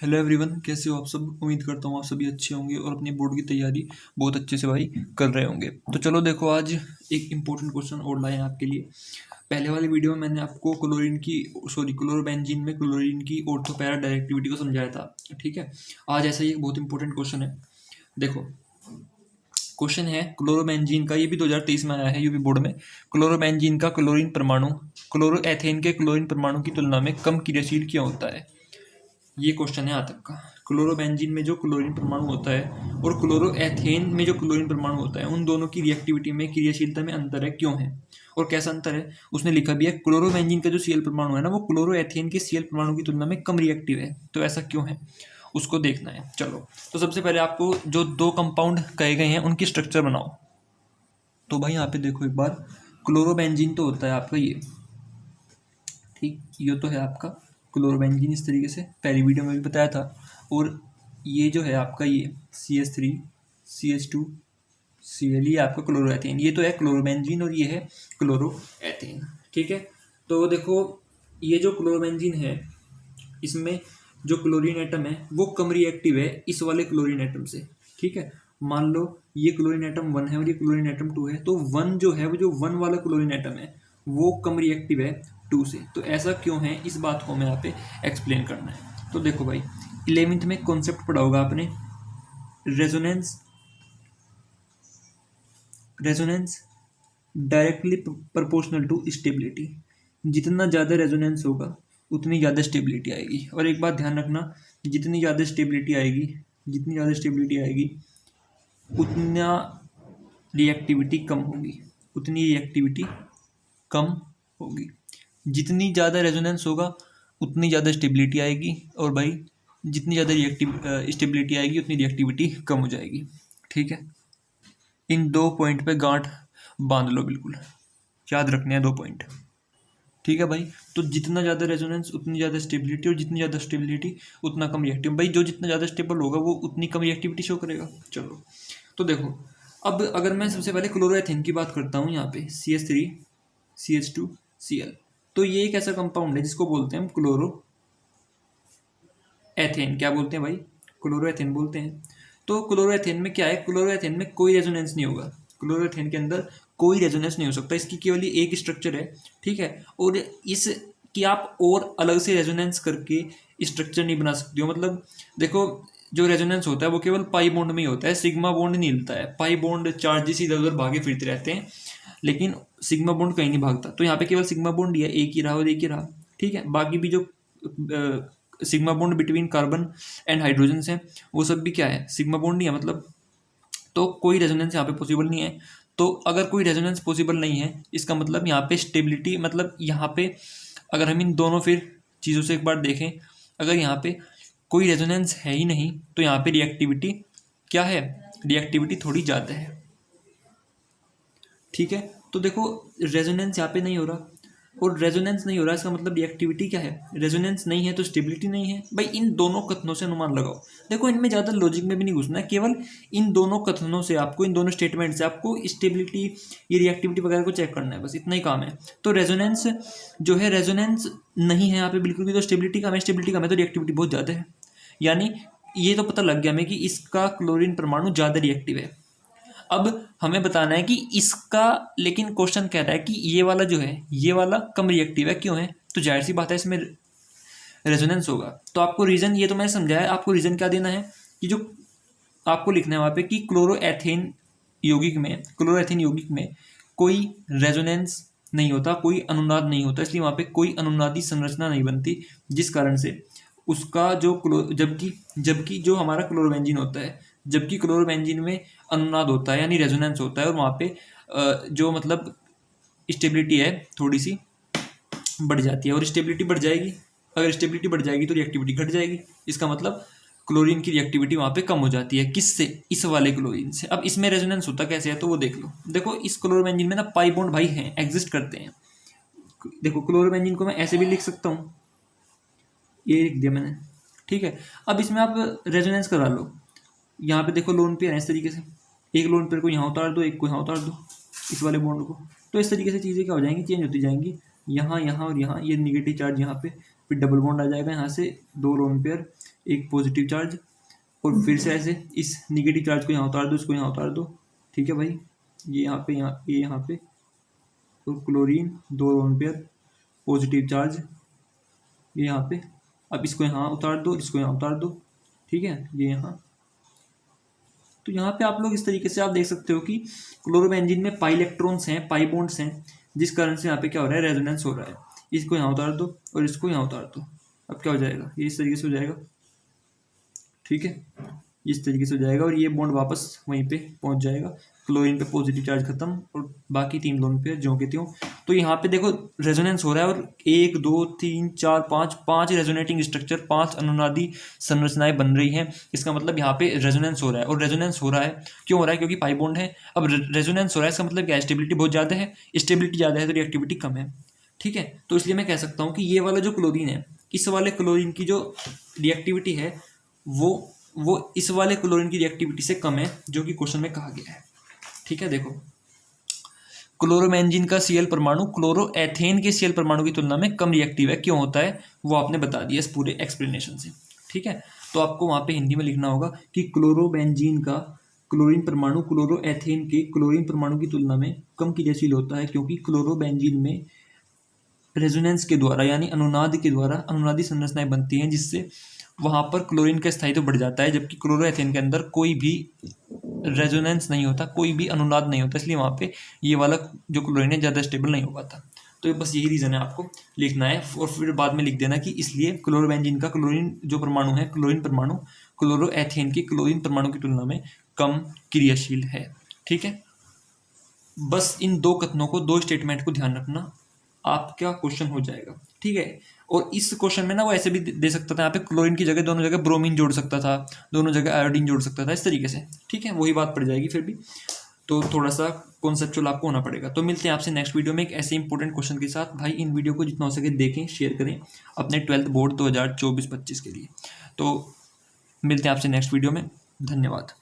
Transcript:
Hello everyone, कैसे हो आप सब। उम्मीद करता हूँ आप सभी अच्छे होंगे और अपनी बोर्ड की तैयारी बहुत अच्छे से भाई कर रहे होंगे। तो चलो देखो, आज एक इम्पोर्टेंट क्वेश्चन और लाए हैं आपके लिए। पहले वाली वीडियो में मैंने आपको क्लोरोबेंजीन में क्लोरीन की ऑर्थो पैरा डायरेक्टिविटी को समझाया था। ठीक है, आज ऐसा ही एक बहुत इंपॉर्टेंट क्वेश्चन है। देखो, क्वेश्चन है क्लोरोबेंजीन का, ये भी 2023 में आया है यूपी बोर्ड में। क्लोरोबेंजीन का क्लोरीन परमाणु क्लोरोएथेन के क्लोरीन परमाणु की तुलना में कम क्रियाशील क्यों होता है। ये क्वेश्चन है यहाँ तक का। क्लोरोबेंजीन में जो क्लोरीन परमाणु होता है और क्लोरोएथेन में जो क्लोरीन परमाणु होता है, उन दोनों की रिएक्टिविटी में, क्रियाशीलता में अंतर है, क्यों है और कैसा अंतर है। उसने लिखा भी है क्लोरोबेंजीन का जो सीएल परमाणु है ना, वो क्लोरोएथेन के सीएल परमाणु की तुलना में कम रिएक्टिव है। तो ऐसा क्यों है, उसको देखना है। चलो, तो सबसे पहले आपको जो दो कंपाउंड कहे गए हैं उनकी स्ट्रक्चर बनाओ। तो भाई यहाँ पे देखो एक बार, क्लोरोबेंजीन तो होता है आपका ये, ठीक, ये तो है आपका क्लोरोबेंजीन, इस तरीके से पहली वीडियो में भी बताया था। और ये जो है आपका ये CH3 CH2 Cl, ये आपका क्लोरोएथेन, ये तो है क्लोरोबेंजीन और ये है क्लोरोएथेन। ठीक है, तो देखो, ये जो क्लोरोबेंजीन है, इसमें जो क्लोरीन एटम है वो कम रिएक्टिव है इस वाले क्लोरीन एटम से। ठीक है, मान लो ये क्लोरीन एटम 1 है और ये क्लोरीन एटम 2 है, तो 1 जो है, वो जो 1 वाला क्लोरीन एटम है वो कम रिएक्टिव है 2 से। तो ऐसा क्यों है, इस बात को हमें यहाँ पे एक्सप्लेन करना है। तो देखो भाई, 11वीं में कॉन्सेप्ट पढ़ा होगा आपने, resonance directly proportional to stability. जितना ज़्यादा रेजोनेंस होगा उतनी ज़्यादा स्टेबिलिटी आएगी। और एक बात ध्यान रखना, जितनी ज़्यादा स्टेबिलिटी आएगी, जितनी ज़्यादा स्टेबिलिटी आएगी उतना रिएक्टिविटी कम होगी, उतनी रिएक्टिविटी कम होगी। जितनी ज़्यादा रेजोनेंस होगा उतनी ज़्यादा स्टेबिलिटी आएगी, और भाई जितनी ज़्यादा स्टेबिलिटी आएगी उतनी रिएक्टिविटी कम हो जाएगी। ठीक है, इन दो पॉइंट पे गांठ बांध लो, बिल्कुल याद रखने हैं दो पॉइंट। ठीक है भाई, तो जितना ज़्यादा रेजोनेंस उतनी ज़्यादा स्टेबिलिटी, और जितनी ज़्यादा स्टेबिलिटी उतना कम रिएक्टिव। भाई जो जितना ज़्यादा स्टेबल होगा वो उतनी कम रिएक्टिविटी शो करेगा। चलो, तो देखो, अब अगर मैं सबसे पहले क्लोरोएथेन की बात करता हूँ, यहाँ पे CH3 CH2 Cl, तो ये एक ऐसा कंपाउंड है जिसको बोलते हैं हम क्लोरो एथेन। क्या बोलते हैं भाई, क्लोरोएथेन बोलते हैं। तो क्लोरोएथेन में क्या है, क्लोरोएथेन में कोई रेजोनेंस नहीं होगा, क्लोरोएथेन के अंदर कोई रेजोनेंस नहीं हो सकता, इसकी केवल एक स्ट्रक्चर है। ठीक है, और इस कि आप और अलग से रेजोनेंस करके स्ट्रक्चर नहीं बना सकते हो। मतलब देखो, जो रेजोनेंस होता है वो केवल पाई बॉन्ड में ही होता है, सिग्मा बॉन्ड नहीं हिलता है। पाई बॉन्ड चार्जेस इधर उधर भागे फिरते रहते हैं, लेकिन सिग्मा बॉन्ड कहीं नहीं भागता। तो यहाँ पे केवल सिग्मा बॉन्ड ही है, एक ही रहा और एक ही रहा। ठीक है, बाकी भी जो sigma bond between carbon and hydrogen है, वो सब भी क्या है, सिग्मा बॉन्ड नहीं है। मतलब तो कोई रेजोनेंस यहाँ पे पॉसिबल नहीं है। तो अगर कोई रेजोनेंस पॉसिबल नहीं है, इसका मतलब यहाँ पे स्टेबिलिटी, मतलब यहाँ पे अगर हम इन दोनों फिर चीज़ों से एक बार देखें, अगर यहाँ पे कोई रेजोनेंस है ही नहीं तो यहाँ पे रिएक्टिविटी क्या है, रिएक्टिविटी थोड़ी ज़्यादा है। ठीक है, तो देखो, रेजोनेंस यहाँ पे नहीं हो रहा, और रेजोनेंस नहीं हो रहा, इसका मतलब रिएक्टिविटी क्या है, रेजोनेंस नहीं है तो स्टेबिलिटी नहीं है। भाई इन दोनों कथनों से अनुमान लगाओ। देखो, इनमें ज़्यादा लॉजिक में भी नहीं घुसना है, केवल इन दोनों कथनों से आपको, इन दोनों स्टेटमेंट से आपको स्टेबिलिटी, ये रिएक्टिविटी वगैरह को चेक करना है, बस इतना ही काम है। तो रेजोनेंस जो है, रेजोनेंस नहीं है यहाँ पे बिल्कुल भी, तो स्टेबिलिटी कम है, स्टेबिलिटी कम है तो रिएक्टिविटी बहुत ज़्यादा है। यानी ये तो पता लग गया हमें कि इसका क्लोरीन परमाणु ज़्यादा रिएक्टिव है। अब हमें बताना है कि इसका, लेकिन क्वेश्चन कह रहा है कि ये वाला जो है, ये वाला कम रिएक्टिव है, क्यों है। तो जाहिर सी बात है इसमें रेजोनेंस होगा। तो आपको रीजन, ये तो मैंने समझाया, आपको रीजन क्या देना है कि जो आपको लिखना है वहाँ पे कि क्लोरोएथेन यौगिक में कोई रेजोनेंस नहीं होता, कोई अनुनाद नहीं होता, इसलिए वहाँ पे कोई अनुनादी संरचना नहीं बनती, जिस कारण से उसका जो जबकि जो हमारा क्लोरोबेंजीन होता है, जबकि क्लोरोबेंजीन में अनुनाद होता है, यानी रेजोनेंस होता है, और वहाँ पे जो मतलब स्टेबिलिटी है थोड़ी सी बढ़ जाती है, और स्टेबिलिटी बढ़ जाएगी। अगर स्टेबिलिटी बढ़ जाएगी तो रिएक्टिविटी घट जाएगी। इसका मतलब क्लोरीन की रिएक्टिविटी वहाँ पे कम हो जाती है, किससे, इस वाले क्लोरीन से। अब इसमें रेजोनेंस होता कैसे है तो वो देख लो। देखो, इस क्लोरोबेंजीन में ना पाई बॉन्ड भाई हैं, एग्जिस्ट करते हैं। देखो, क्लोरोबेंजीन को मैं ऐसे भी लिख सकता हूँ, ये लिख दिया मैंने। ठीक है, अब इसमें आप रेजोनेंस करा लो। यहाँ पे देखो लोन पेयर है, इस तरीके से एक लोन पेयर को यहाँ उतार दो, एक को यहाँ उतार दो, इस वाले बॉन्ड को। तो इस तरीके से चीज़ें क्या हो जाएंगी, चेंज होती जाएंगी। यहाँ और यहाँ ये निगेटिव चार्ज यहाँ पे, फिर डबल बॉन्ड आ जाएगा यहाँ से, दो लोन पेयर, एक पॉजिटिव चार्ज, और फिर से ऐसे इस निगेटिव चार्ज को यहाँ उतार दो, इसको यहाँ उतार दो, ठीक है भाई, ये यहाँ पे, ये यहाँ पे, तो chlorine 2 lone pair positive charge ये यहाँ पे। अब इसको यहाँ उतार दो, इसको यहाँ उतार दो, ठीक है, ये यहाँ। तो यहाँ पे आप लोग इस तरीके से आप देख सकते हो कि क्लोरोबेंजीन में पाई इलेक्ट्रॉन्स हैं, पाई बॉन्ड्स हैं, जिस कारण से यहाँ पे क्या हो रहा है, रेजोनेंस हो रहा है। इसको यहाँ उतार दो और इसको यहाँ उतार दो, अब क्या हो जाएगा, ये इस तरीके से हो जाएगा, ठीक है, इस तरीके से हो जाएगा, और ये बॉन्ड वापस वहीं पे पहुंच जाएगा। क्लोरीन पे पॉजिटिव चार्ज खत्म और बाकी 3 लोन पे ज्यों के त्यों। तो यहाँ पे देखो रेजोनेंस हो रहा है, और 1 2 3 4 5 रेजोनेटिंग स्ट्रक्चर, 5 अनुनादी संरचनाएं बन रही हैं। इसका मतलब यहाँ पे रेजोनेंस हो रहा है, और रेजोनेंस हो रहा है क्यों हो रहा है, क्योंकि पाई बॉन्ड है। अब रेजोनेंस हो रहा है, इसका मतलब क्या है, स्टेबिलिटी बहुत ज़्यादा है, स्टेबिलिटी ज़्यादा है तो रिएक्टिविटी कम है, ठीक है। तो इसलिए मैं कह सकता हूँ कि ये वाला जो क्लोरीन है, इस वाले क्लोरीन की जो रिएक्टिविटी है वो इस वाले क्लोरीन की रिएक्टिविटी से कम है, जो कि क्वेश्चन में कहा गया है, ठीक है। देखो क्लोरोबेंजीन का Cl परमाणु क्लोरोएथेन के Cl परमाणु की तुलना में कम रिएक्टिव है, क्यों होता है वो आपने बता दिया इस पूरे एक्सप्लेनेशन से, ठीक है। तो आपको वहाँ पे हिंदी में लिखना होगा कि क्लोरोबेंजीन का क्लोरीन परमाणु क्लोरोएथेन के क्लोरीन परमाणु की तुलना में कम क्रियाशील होता है, क्योंकि क्लोरोबेंजीन में रेजोनेंस के द्वारा यानी अनुनाद के द्वारा अनुनादी संरचनाएं बनती हैं, जिससे वहाँ पर क्लोरीन का स्थायित्व बढ़ जाता है, जबकि क्लोरोएथेन के अंदर कोई भी रेजोनेंस नहीं होता, कोई भी अनुनाद नहीं होता, इसलिए वहाँ पे ये वाला जो क्लोरीन है ज़्यादा स्टेबल नहीं हो पाता। तो बस यही रीज़न है, आपको लिखना है और फिर बाद में लिख देना कि इसलिए क्लोरोबेंजीन का क्लोरीन जो परमाणु है, क्लोरीन परमाणु क्लोरोएथेन के क्लोरीन परमाणु की तुलना में कम क्रियाशील है, ठीक है। बस इन 2 कथनों को, 2 स्टेटमेंट को ध्यान रखना, आपका क्वेश्चन हो जाएगा, ठीक है। और इस क्वेश्चन में ना वो ऐसे भी दे सकता था, यहाँ पे क्लोरीन की जगह दोनों जगह ब्रोमीन जोड़ सकता था, दोनों जगह आयोडीन जोड़ सकता था, इस तरीके से, ठीक है, वही बात पड़ जाएगी फिर भी। तो थोड़ा सा कॉन्सेप्चुअल आपको होना पड़ेगा। तो मिलते हैं आपसे नेक्स्ट वीडियो में एक ऐसे इंपॉर्टेंट क्वेश्चन के साथ। भाई इन वीडियो को जितना हो सके देखें, शेयर करें अपने 12th बोर्ड 2024-25 के लिए। तो मिलते हैं आपसे नेक्स्ट वीडियो में, धन्यवाद।